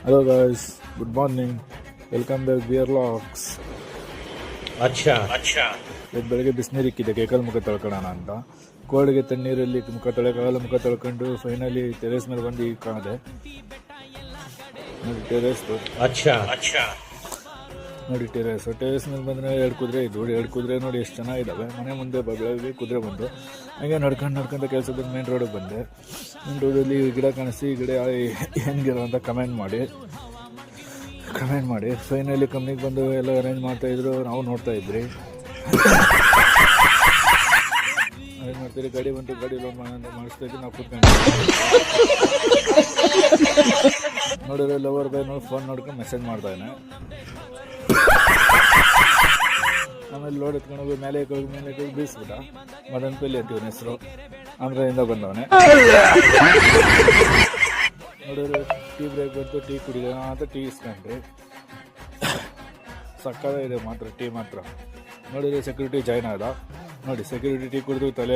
Hello guys, good morning, welcome back bear locks. ಇವತ್ತು ಬೆಳಗ್ಗೆ ಬಿಸಿನೀರು ಇಕ್ಕಿದೆ ಕೈಕಾಲು ಮುಖ ತೊಳ್ಕೊಳ್ಳೋಣ ಅಂತ. ಕೋಲ್ಡ್ಗೆ ತಣ್ಣೀರಲ್ಲಿ ಮುಖ ತೊಳ್ಕೊಂಡು ಫೈನಲಿ ಟೆರೇಸ್ ಮೇಲೆ ಬಂದು ಈಗ ಕಾಣದೆ ನೋಡಿ ಟೆರೇಸ್ ಮೇಲೆ ಬಂದರೆ 2 ಕುದುರೆ ಇದ್ವು. 2 ಕುದುರೆ ನೋಡಿ ಎಷ್ಟು ಚೆನ್ನಾಗಿದ್ದಾವೆ. ಮನೆ ಮುಂದೆ ಬೆಳಗ್ಗೆ ಕುದುರೆ ಬಂದು ಹಂಗೆ ನಡ್ಕೊಂಡು ಕೆಲಸದ ಮೇನ್ ರೋಡಿಗೆ ಬಂದೆ. ಮೇನ್ ರೋಡಲ್ಲಿ ಗಿಡ ಕಾಣಿಸಿ, ಗಿಡ ಹೆಂಗಿರೋ ಅಂತ ಕಮೆಂಟ್ ಮಾಡಿ ಫೈನಲಿ ಕಂಪ್ನಿಗೆ ಬಂದು ಎಲ್ಲ ಅರೇಂಜ್ ಮಾಡ್ತಾಯಿದ್ರು. ನಾವು ನೋಡ್ತಾ ಇದ್ರಿ ಅರೇಂಜ್ ಮಾಡ್ತೀರಿ. ಗಾಡಿ ಬಂತು, ಗಾಡಿ ಲೋನ್ ಮಾಡಿಸ್ತಾ ಇದ್ವಿ. ನಾವು ಕೂತ್ಕೊಂಡು ನೋಡಿದ್ರೆ ಲವರ್ ಬೈ ನೋಡಿ ಫೋನ್ ನೋಡ್ಕೊಂಡು ಮೆಸೇಜ್ ಮಾಡ್ತಾಯಿದ್ದಾನೆ. ಆಮೇಲೆ ಲೋಡ್ ಎತ್ಕೊಂಡು ಹೋಗಿ ಮೇಲೆ ಹೋಗಿ ಬೀಸ್ಬಿಟ್ಟ. ಮದನ್ ಪಲ್ಲಿ ಅಂತೀವನ ಹೆಸರು, ಆಂಧ್ರದಿಂದ ಬಂದವನೇ. ನೋಡಿದ್ರೆ ಟೀ ಬ್ರೇಕ್ ಬಂತು, ಟೀ ಕುಡಿದ ಅಂತ ಟೀ ಇಸ್ಕೊಂಡ್ರಿ. ಸಕ್ಕತ್ತಾಗಿದೆ ಮಾತ್ರ ಟೀ ಮಾತ್ರ. ನೋಡಿದ್ರೆ ಸೆಕ್ಯೂರಿಟಿ ಜಾಯ್ನ್ ಆದ. ನೋಡಿ ಸೆಕ್ಯೂರಿಟಿ ಟೀ ಕುಡಿದು ತಲೆ